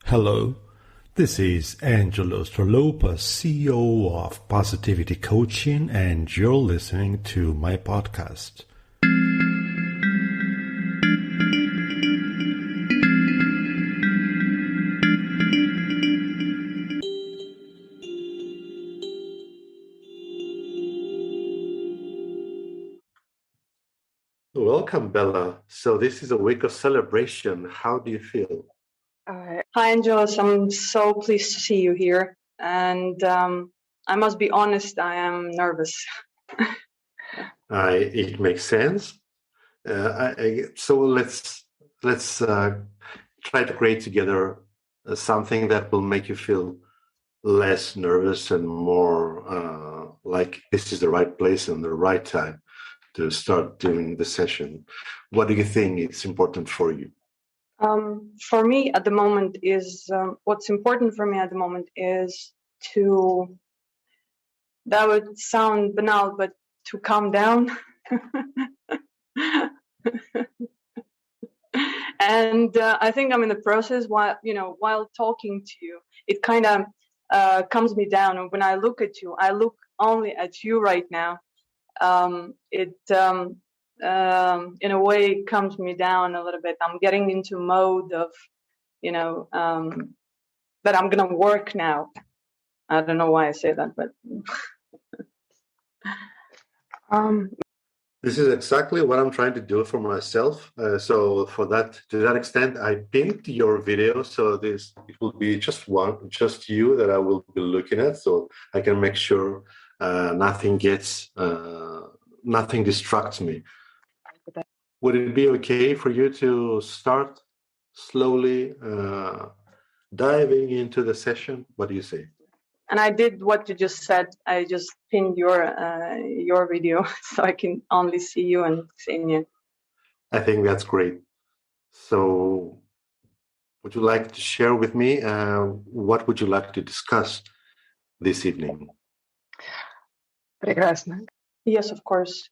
Hello, this is Angelo Stralopa, CEO of Positivity Coaching, and you're listening to my podcast. Welcome, Bella. So this is a week of celebration. How do you feel? Hi, Angelos. I'm so pleased to see you here. And I must be honest, I am nervous. It makes sense. So let's try to create together something that will make you feel less nervous and more like this is the right place and the right time to start doing the session. What do you think is important for you? For me at the moment is, what's important for me at the moment is to, that would sound banal, but to calm down. And I think I'm in the process while talking to you, it kind of calms me down. And when I look at you, I look only at you right now. In a way calms me down a little bit. I'm getting into mode of, that I'm gonna work now. I don't know why I say that, but This is exactly what I'm trying to do for myself. So to that extent, I pinned your video. So it will be just you that I will be looking at. So I can make sure nothing distracts me. Would it be okay for you to start slowly diving into the session? What do you say? And I did what you just said. I just pinned your video so I can only see you and see you. I think that's great. So would you like to share with me what would you like to discuss this evening? Прекрасно. Yes, of course.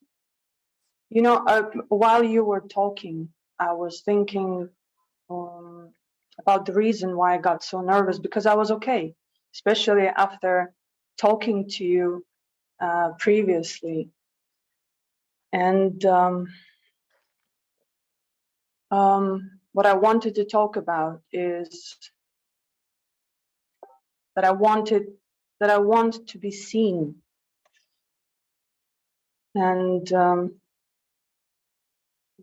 While you were talking, I was thinking about the reason why I got so nervous, because I was okay, especially after talking to you previously. And what I wanted to talk about is that I want to be seen. And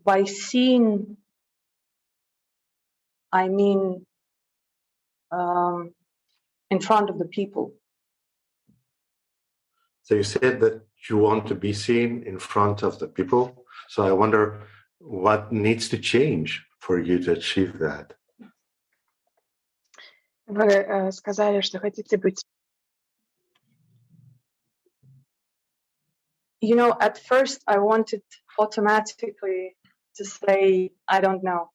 by seen, I mean in front of the people. So you said that you want to be seen in front of the people. So I wonder what needs to change for you to achieve that. Вы сказали, что хотите быть. At first I wanted automatically to say, I don't know.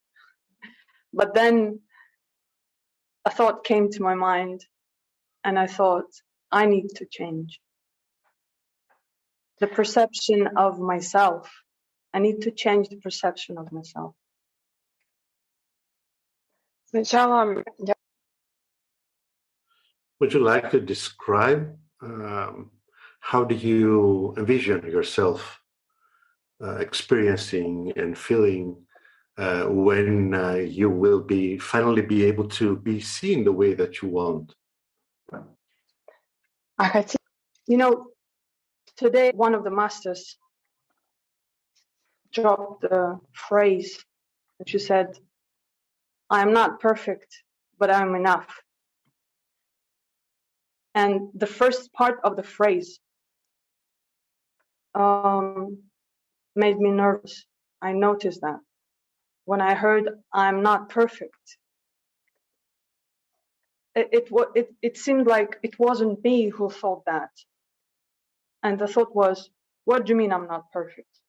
But then a thought came to my mind and I thought, I need to change the perception of myself. I need to change the perception of myself. Сначала я Would you like to describe how do you envision yourself experiencing and feeling when you will finally be able to be seen the way that you want? хотела. Today one of the masters dropped the phrase, and she said, I'm not perfect, but I'm enough. And the first part of the phrase made me nervous. I noticed that when I heard I'm not perfect, it seemed like it wasn't me who thought that. And the thought was, what do you mean I'm not perfect?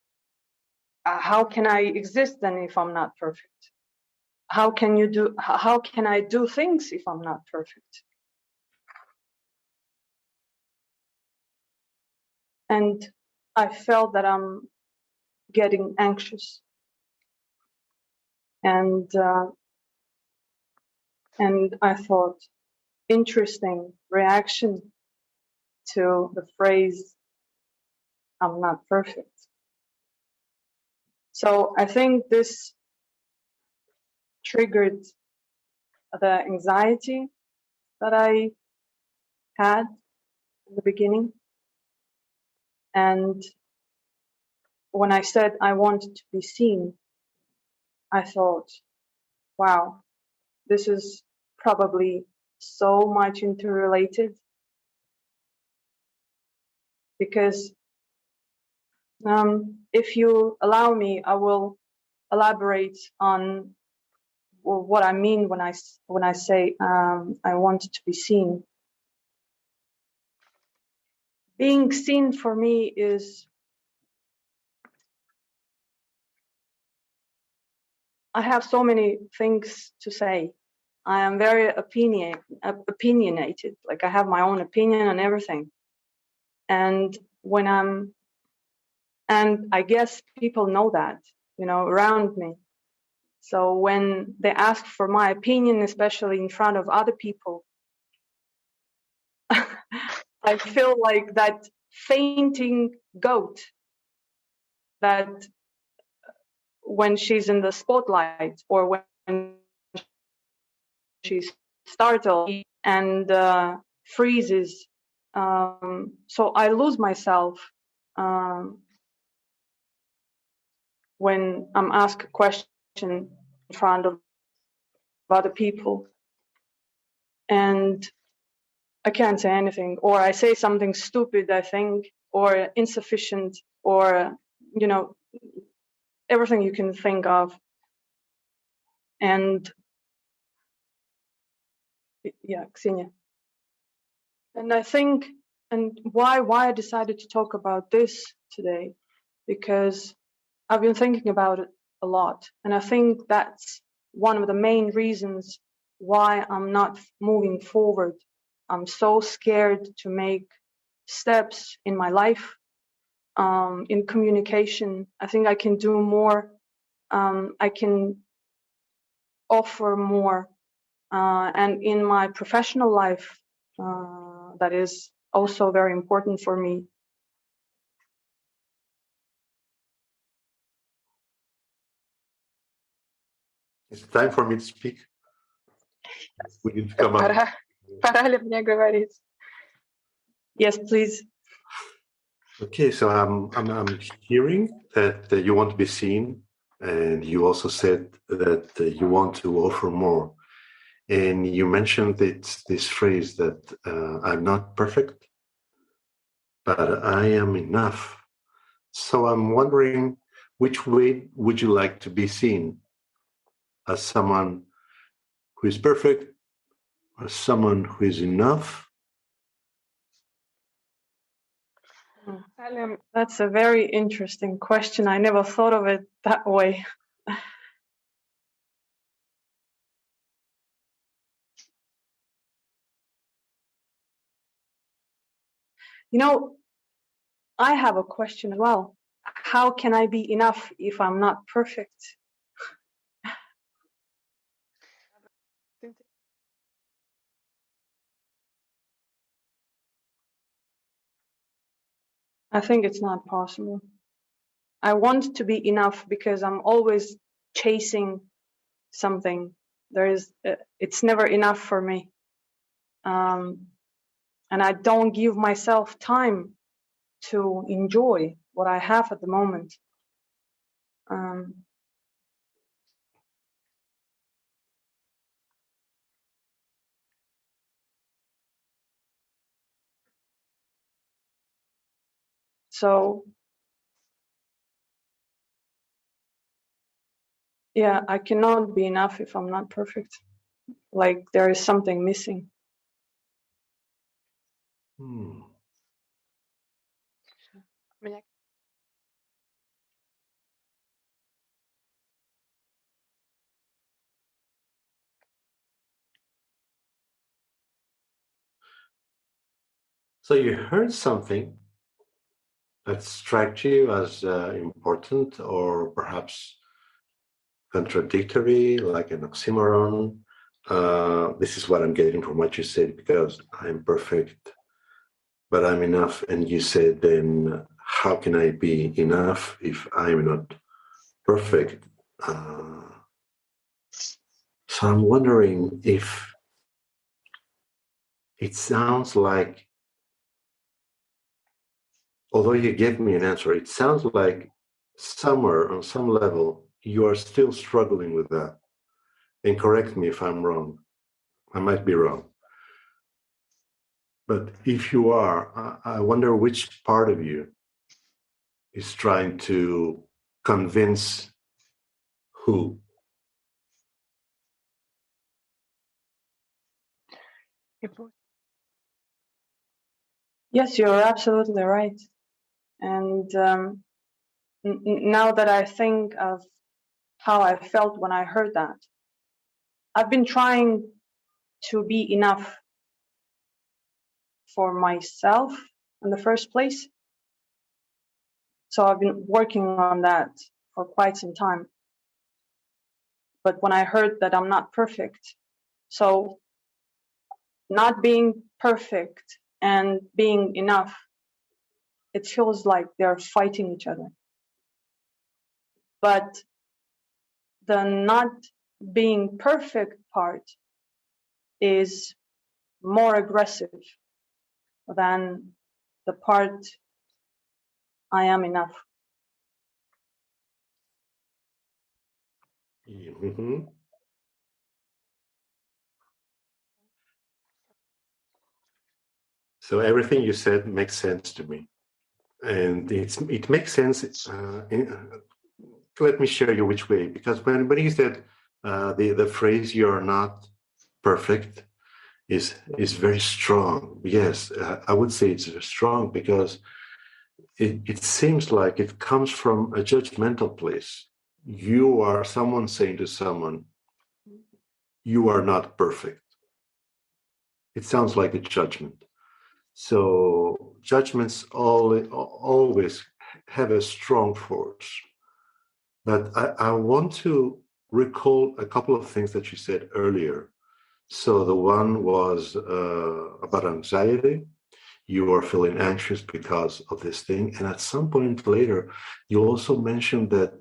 How can I exist then if I'm not perfect? How can I do things if I'm not perfect? And I felt that I'm getting anxious. And And I thought, interesting reaction to the phrase, I'm not perfect. So I think this triggered the anxiety that I had in the beginning. And when I said I wanted to be seen, I thought, wow, this is probably so much interrelated, because if you allow me, I will elaborate on what I mean when I say I wanted to be seen. Being seen for me is, I have so many things to say. I am very opinionated. Like, I have my own opinion on everything. And I guess people know that, around me. So when they ask for my opinion, especially in front of other people, I feel like that fainting goat that when she's in the spotlight, or when she's startled and freezes. So I lose myself when I'm asked a question in front of other people, and I can't say anything, or I say something stupid, I think, or insufficient, or everything you can think of. And yeah, Ksenia. And I think, and why I decided to talk about this today, because I've been thinking about it a lot, and I think that's one of the main reasons why I'm not moving forward. I'm so scared to make steps in my life, in communication. I think I can do more. I can offer more, and in my professional life, that is also very important for me. It's time for me to speak. We need to come up. Пора ли мне говорить? Yes, please. Okay, so I'm hearing that you want to be seen, and you also said that you want to offer more. And you mentioned this phrase that I'm not perfect, but I am enough. So I'm wondering, which way would you like to be seen? As someone who is perfect, or someone who is enough? That's a very interesting question. I never thought of it that way. I have a question as well. How can I be enough if I'm not perfect? I think it's not possible. I want to be enough because I'm always chasing something. It's never enough for me. And I don't give myself time to enjoy what I have at the moment. So, yeah, I cannot be enough if I'm not perfect. Like, there is something missing. So you heard something that struck you as important, or perhaps contradictory, like an oxymoron, this is what I'm getting from what you said, because I'm perfect, but I'm enough. And you said, then how can I be enough if I'm not perfect? So I'm wondering if it sounds like, although you gave me an answer, it sounds like somewhere on some level you are still struggling with that. And correct me if I'm wrong. I might be wrong. But if you are, I wonder which part of you is trying to convince who? Yes, you're absolutely right. And now that I think of how I felt when I heard that, I've been trying to be enough for myself in the first place. So I've been working on that for quite some time. But when I heard that I'm not perfect, so not being perfect and being enough, it feels like they're fighting each other. But the not being perfect part is more aggressive than the part I am enough. Mm-hmm. So everything you said makes sense to me, and it makes sense. Let me share you which way, because when you said the phrase "you're not perfect" is very strong. Yes, I would say it's strong because it seems like it comes from a judgmental place. You are someone saying to someone, "You are not perfect." It sounds like a judgment. So judgments always have a strong force. But I want to recall a couple of things that you said earlier. So the one was about anxiety. You are feeling anxious because of this thing. And at some point later, you also mentioned that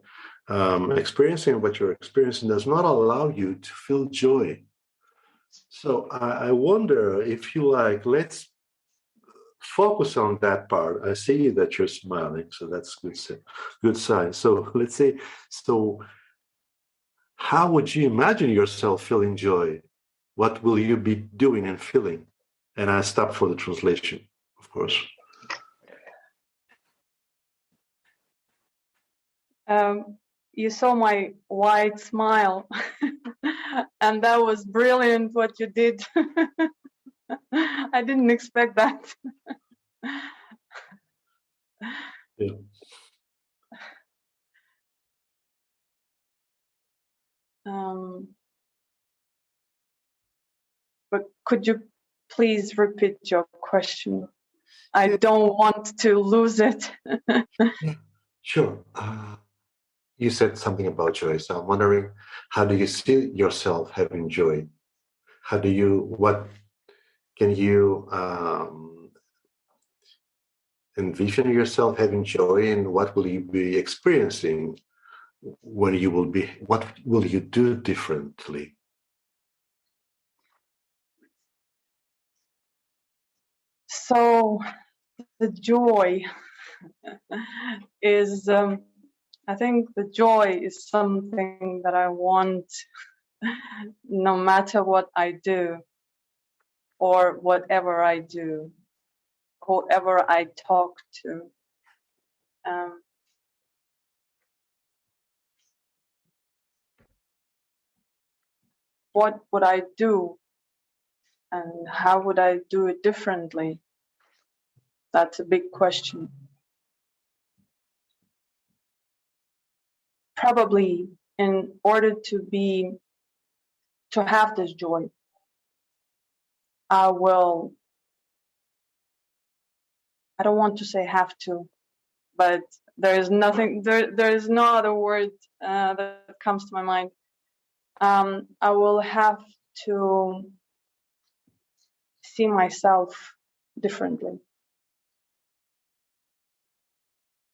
experiencing what you're experiencing does not allow you to feel joy. So I wonder if you like, let's focus on that part. I see that you're smiling, so that's good sign. So let's say, so how would you imagine yourself feeling joy? What will you be doing and feeling? And I stop for the translation, of course. You saw my wide smile, and that was brilliant what you did. I didn't expect that. Yeah. But could you please repeat your question? I don't want to lose it. Yeah. Sure. You said something about joy, so I'm wondering, how do you see yourself having joy? What can you envision yourself having joy, and what will you be experiencing what will you do differently? So the joy is, I think the joy is something that I want no matter what I do or whatever I do, whoever I talk to. What would I do and how would I do it differently? That's a big question. Probably in order to have this joy, I don't want to say have to, but there is no other word that comes to my mind. I will have to see myself differently,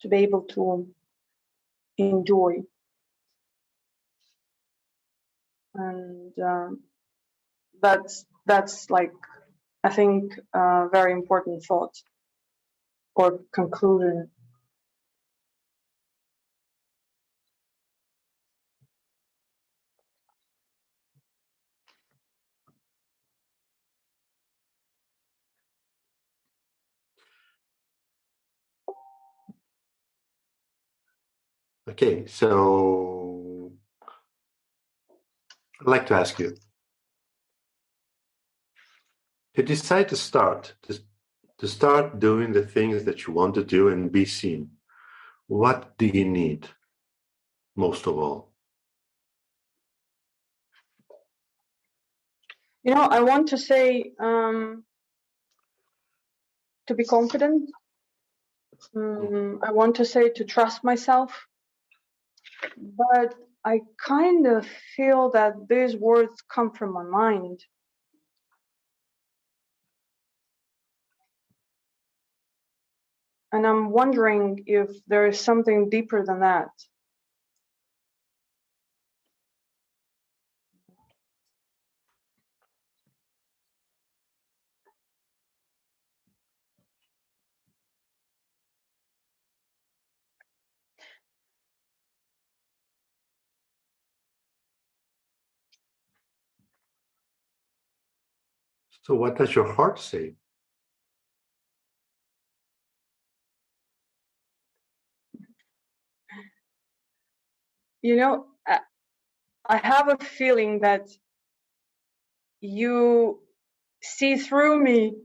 to be able to enjoy. And that's like, I think, a very important thought or conclusion. Okay, so I'd like to ask you, to decide to start doing the things that you want to do and be seen, what do you need most of all? You know, I want to say to be confident. I want to say to trust myself, but I kind of feel that these words come from my mind. And I'm wondering if there is something deeper than that. So what does your heart say? You know, I have a feeling that you see through me.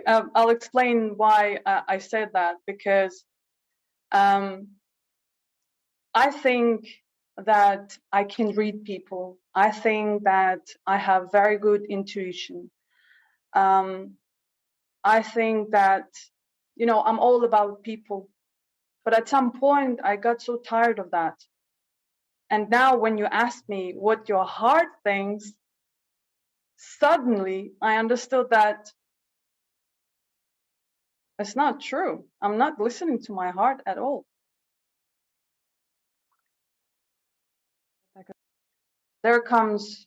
I'll explain why I said that, because I think that I can read people. I think that I have very good intuition. I think that, you know, I'm all about people. But at some point, I got so tired of that. And now when you ask me what your heart thinks, suddenly I understood that it's not true. I'm not listening to my heart at all. There comes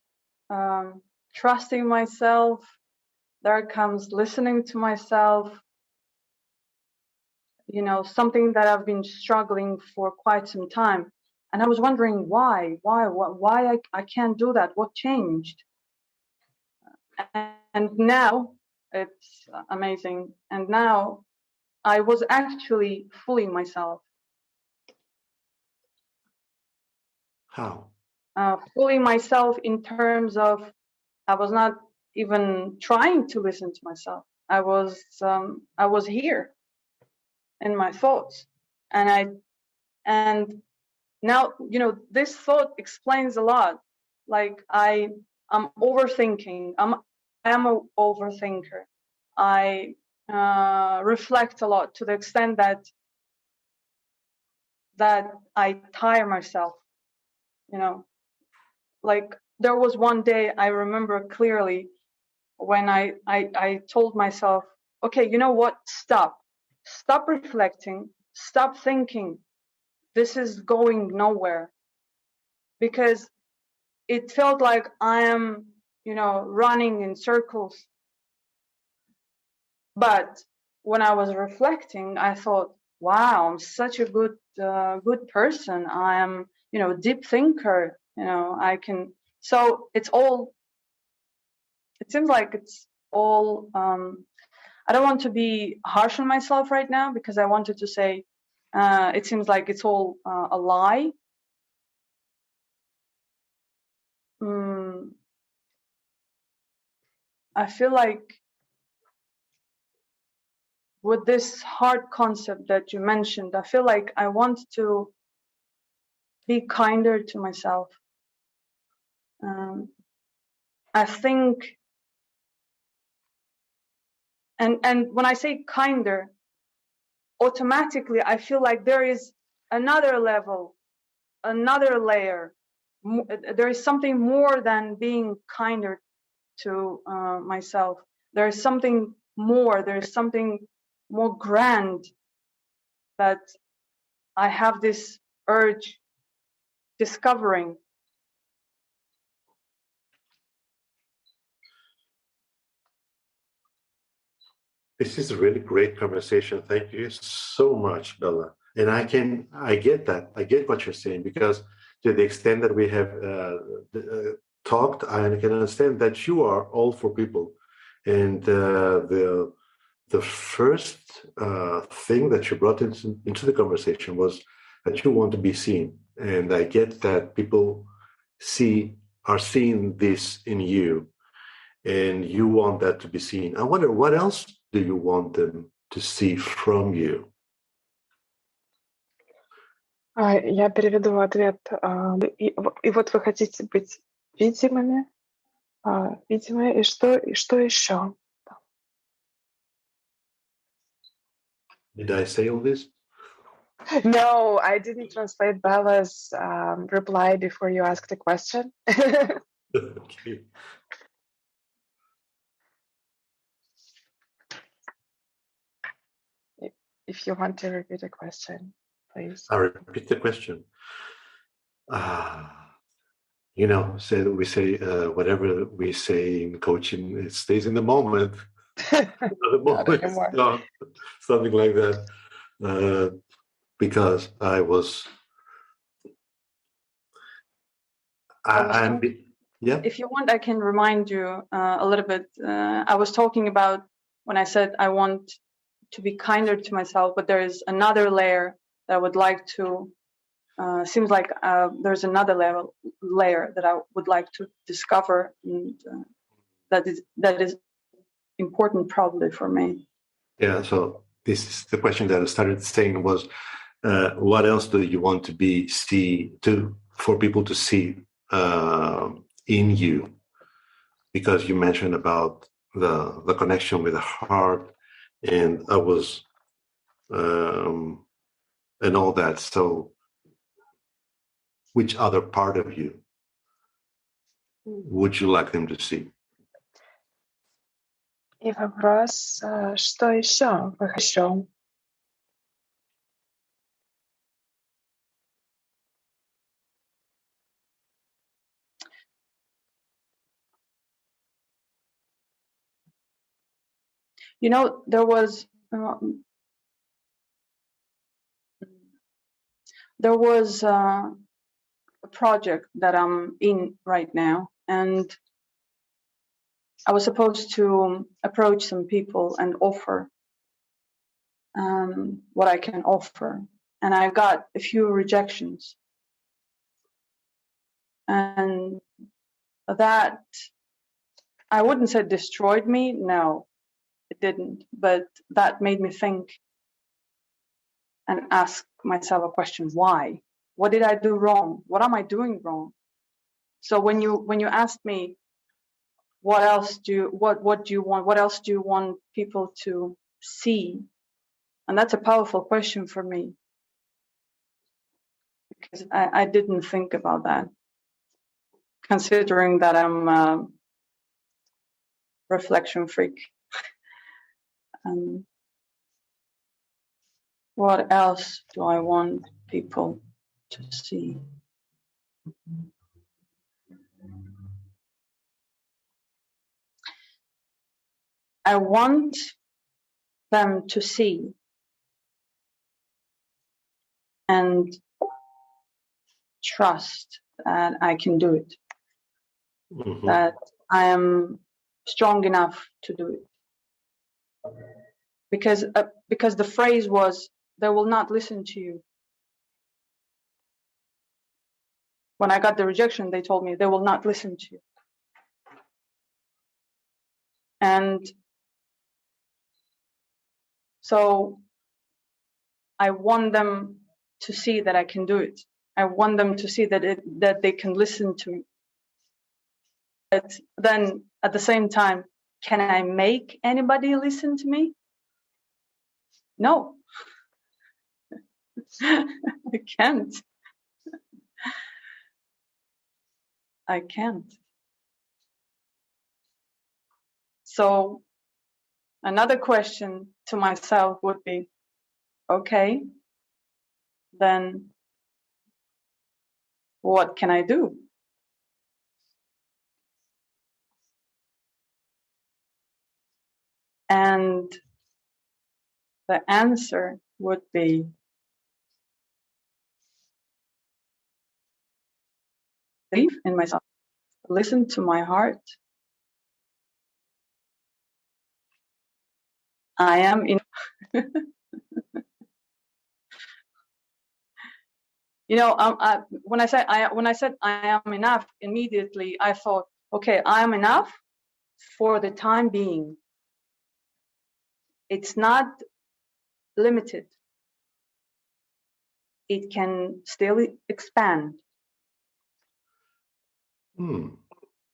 trusting myself. There comes listening to myself. You know, something that I've been struggling for quite some time. And I was wondering why I can't do that. What changed? And now it's amazing. And now I was actually fooling myself. How? Fooling myself in terms of I was not even trying to listen to myself. I was here in my thoughts, and now, you know, this thought explains a lot. Like I'm overthinking. I am an overthinker. I reflect a lot to the extent that I tire myself. You know, like there was one day I remember clearly when I told myself, okay, you know what? Stop reflecting, stop thinking. This is going nowhere, because it felt like I am, you know, running in circles. But when I was reflecting, I thought, wow, I'm such a good person. I am, you know, deep thinker. You know, I can. So it's all. It seems like it's all. I don't want to be harsh on myself right now, because I wanted to say, it seems like it's all a lie. I feel like with this hard concept that you mentioned, I feel like I want to be kinder to myself. I think, and when I say kinder, automatically I feel like there is another level, another layer. There is something more than being kinder to myself. There is something more. There is something more grand that I have this urge discovering. This is a really great conversation. Thank you so much, Bella. And I get that. I get what you're saying, because to the extent that we have talked, I can understand that you are all for people. And the first thing that you brought into the conversation was that you want to be seen. And I get that people are seeing this in you, and you want that to be seen. I wonder, what else do you want them to see from you? Я переведу ответ. И вот вы хотите быть видимыми, видимые, и что еще? Did I say all this? No, I didn't translate Bella's reply before you asked the question. Okay. If you want to repeat the question, please. I repeat the question. We say whatever we say in coaching, it stays in the moment. The moment is gone. Something like that. Because I was. Yeah. If you want, I can remind you a little bit. I was talking about when I said I want to be kinder to myself, but there is another layer that I would like to. Seems like there's another layer that I would like to discover, and that is important probably for me. Yeah. So this is the question that I started saying was, what else do you want for people to see in you? Because you mentioned about the connection with the heart, and I was and all that. So which other part of you would you like them to see? И вопрос, что еще вы хотите? You know, there was a project that I'm in right now, and I was supposed to approach some people and offer what I can offer, and I got a few rejections, and that, I wouldn't say destroyed me. No, it didn't, but that made me think and ask myself a question: why? What did I do wrong? What am I doing wrong? So when you asked me, what else do you want? What else do you want people to see? And that's a powerful question for me, because I didn't think about that, considering that I'm a reflection freak. What else do I want people to see? I want them to see and trust that I can do it, that I am strong enough to do it. Because the phrase was, they will not listen to you. When I got the rejection, they told me they will not listen to you. And so I want them to see that I can do it. I want them to see that they can listen to me. But then at the same time, can I make anybody listen to me? No. I can't. I can't. So another question to myself would be, okay, then what can I do? And the answer would be believe in myself, listen to my heart. I am in. You know, when I said I am enough, immediately I thought, okay, I am enough for the time being. It's not limited. It can still expand.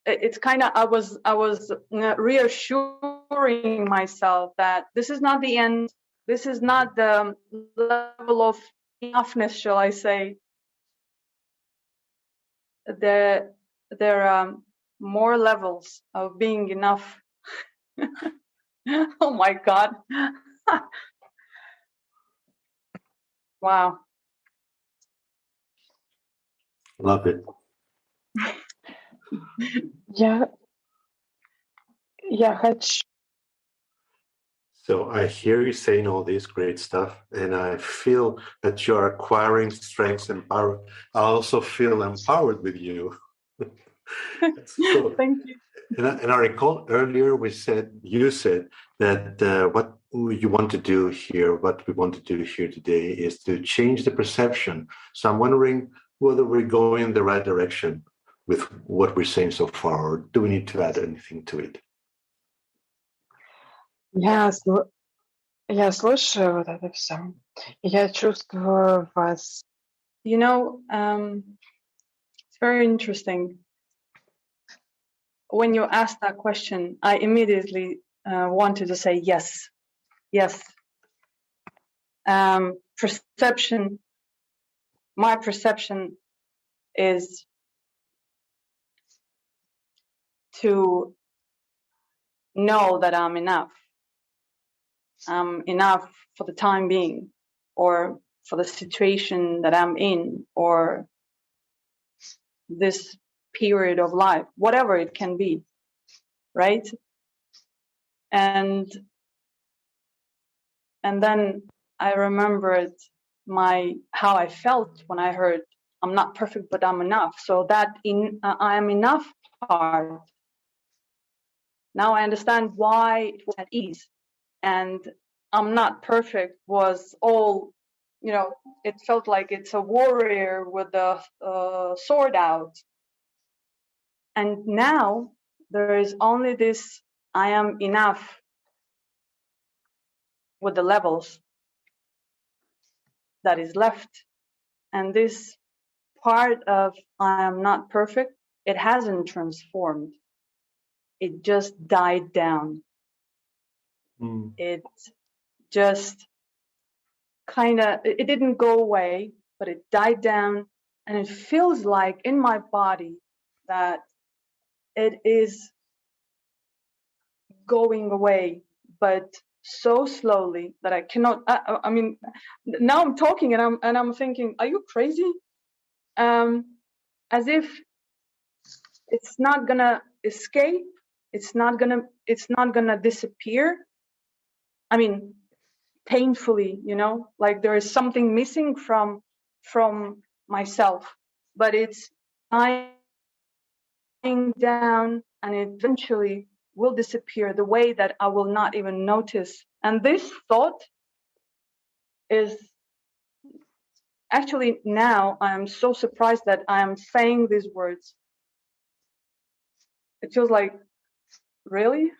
It's kind of, I was reassuring myself that this is not the end. This is not the level of enoughness, shall I say. There are more levels of being enough. Oh my God. Wow. Love it. Yeah, хочу. So I hear you saying all this great stuff, and I feel that you're acquiring strengths and power. I also feel empowered with you. So, Thank you. and I recall earlier you said that what you want to do here, what we want to do here today, is to change the perception. So I'm wondering whether we're going in the right direction with what we're saying so far, or do we need to add anything to it? Я слушаю вот это все. Я чувствую вас. You know, it's very interesting. When you asked that question, I immediately wanted to say yes, yes. Perception, my perception is to know that I'm enough. I'm enough for the time being, or for the situation that I'm in, or this period of life, whatever it can be, right? And then I remembered how I felt when I heard I'm not perfect, but I'm enough. So that I am enough part. Now I understand why it was at ease, and I'm not perfect was all, you know, it felt like it's a warrior with the sword out. And now there is only this, I am enough with the levels that is left. And this part of I am not perfect, it hasn't transformed. It just died down. It just it didn't go away, but it died down, and it feels like in my body that it is going away, but so slowly that I cannot. I mean, now I'm talking and I'm thinking, are you crazy? As if it's not gonna escape. It's not gonna disappear. I mean, painfully, you know, like there is something missing from myself, but it's dying down, and it eventually will disappear the way that I will not even notice. And this thought is actually, now I'm so surprised that I am saying these words. It feels like, really?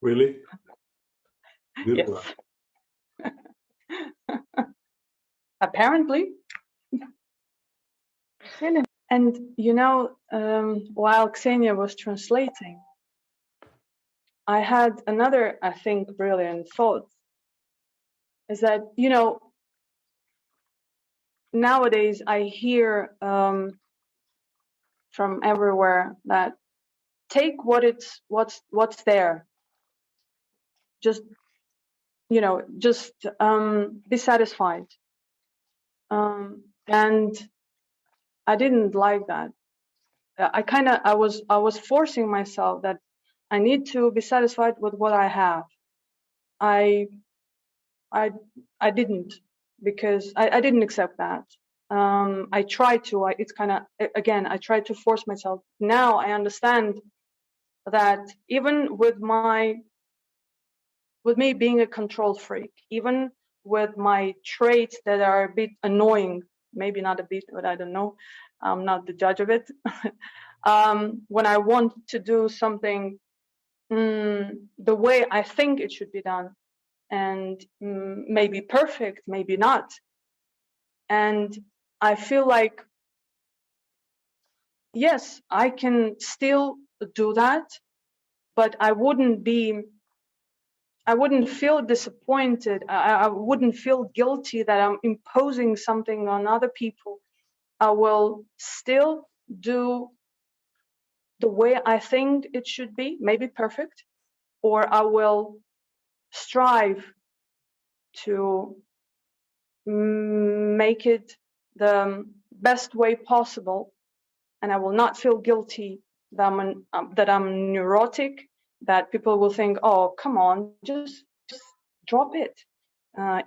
Really? Yes. Apparently. And you know, while Ksenia was translating, I had another, I think, brilliant thought, is that, nowadays I hear from everywhere that take what's there. Just, be satisfied. And I didn't like that. I was forcing myself that I need to be satisfied with what I have. I didn't, because I didn't accept that. I tried to. I tried to force myself. Now I understand that even with me being a control freak, even with my traits that are a bit annoying, maybe not a bit, but I don't know. I'm not the judge of it. When I want to do something the way I think it should be done, and maybe perfect, maybe not. And I feel like, yes, I can still do that, but I wouldn't feel disappointed. I wouldn't feel guilty that I'm imposing something on other people. I will still do the way I think it should be, maybe perfect, or I will strive to make it the best way possible, and I will not feel guilty that I'm neurotic, that people will think, oh, come on, just drop it,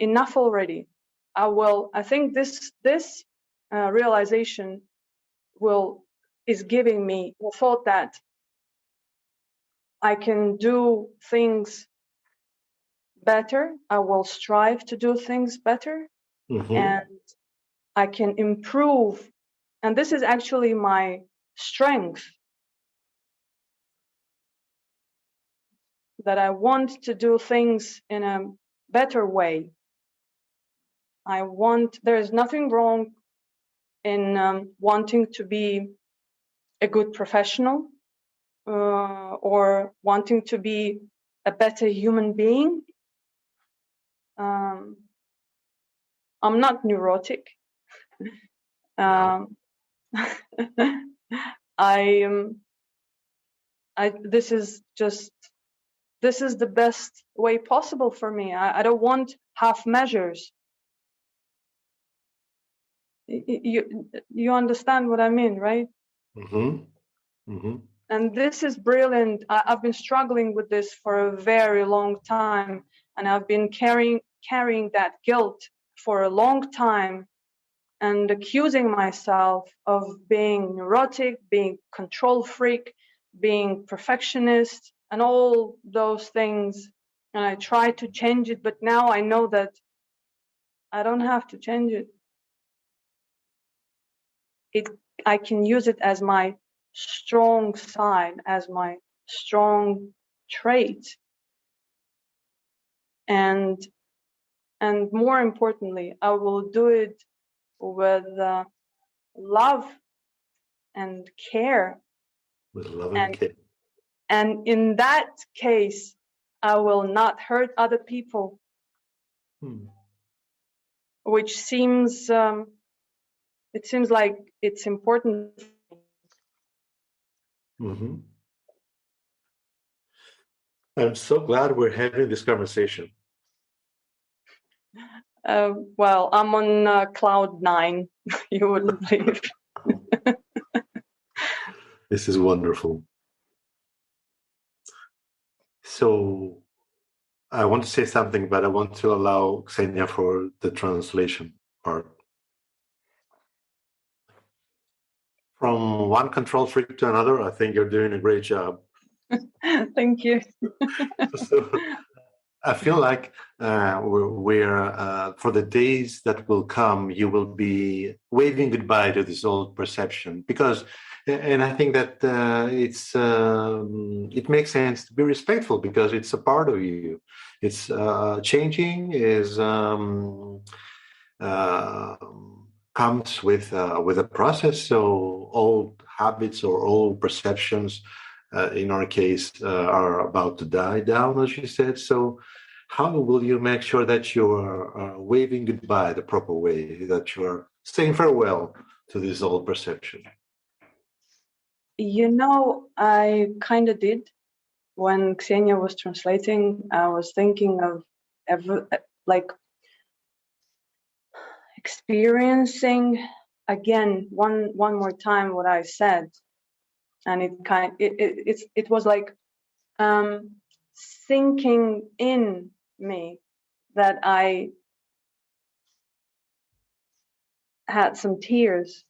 enough already. I think this realization is giving me the thought that I can do things better. I will strive to do things better, and I can improve. And this is actually my strength, that I want to do things in a better way. There is nothing wrong in wanting to be a good professional, or wanting to be a better human being. I'm not neurotic. This is the best way possible for me. I don't want half measures. You understand what I mean, right? And this is brilliant. I've been struggling with this for a very long time, and I've been carrying that guilt for a long time, and accusing myself of being neurotic, being control freak, being perfectionist, and all those things. And I try to change it, but now I know that I don't have to change it. I can use it as my strong side, as my strong trait. And more importantly, I will do it with love and care. With love and care. And in that case, I will not hurt other people, which seems it seems like it's important. I'm so glad we're having this conversation. Well, I'm on cloud 9. You wouldn't believe. This is wonderful. So I want to say something, but I want to allow Xenia for the translation part. From one control freak to another, I think you're doing a great job. Thank you. So I feel like we're for the days that will come, you will be waving goodbye to this old perception, and I think that it makes sense to be respectful, because it's a part of you. It's changing comes with a process. So old habits or old perceptions in our case, are about to die down, as you said. So how will you make sure that you are waving goodbye the proper way, that you are saying farewell to this old perception? I kind of did. When Ksenia was translating, I was thinking of experiencing again one more time what I said, and it was like sinking in me that I had some tears,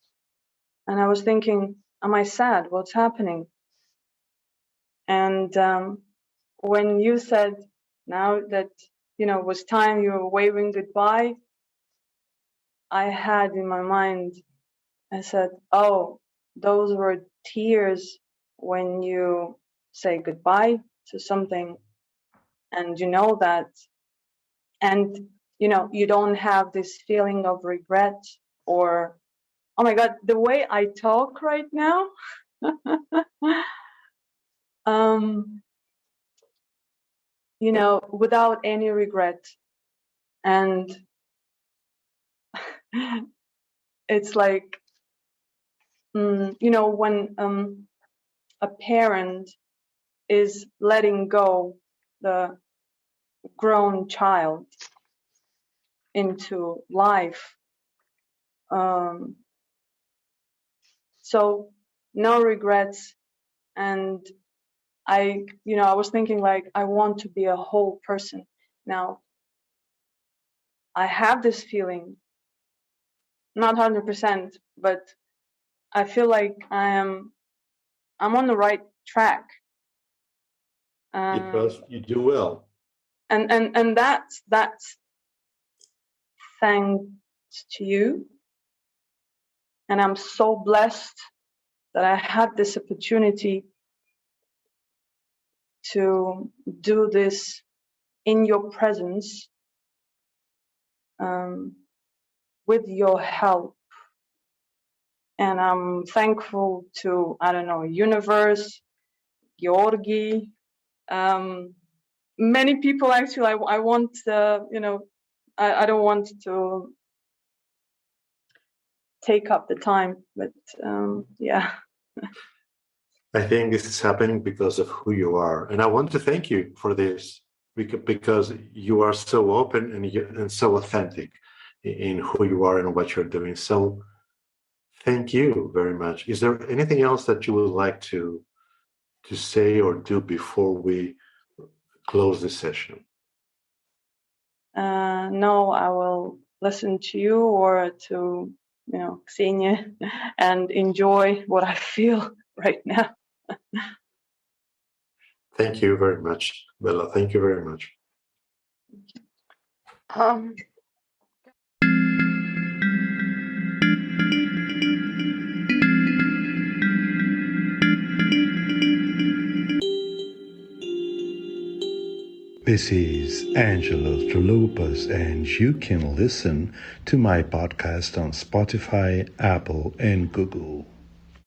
and I was thinking, am I sad? What's happening? And when you said now that it was time, you were waving goodbye, I had in my mind, I said, oh, those were tears when you say goodbye to something, and you know that, and you don't have this feeling of regret, or oh my god, the way I talk right now. Without any regret. And it's like, when a parent is letting go the grown child into life. So no regrets. And I was thinking, like, I want to be a whole person. Now, I have this feeling, not 100%, but I feel like I'm on the right track. Because you do well. And that's thanks to you. And I'm so blessed that I had this opportunity to do this in your presence, with your help. And I'm thankful to, universe, Georgi, many people. Actually, I want, I don't want to take up the time, but yeah. I think this is happening because of who you are. And I want to thank you for this, because you are so open and so authentic in who you are and what you're doing. So thank you very much. Is there anything else that you would like to say or do before we close this session? No, I will listen to you or to, Ksenia, and enjoy what I feel right now. Thank you very much, Bella. Thank you very much. This is Angelos Trolupas, and you can listen to my podcast on Spotify, Apple, and Google.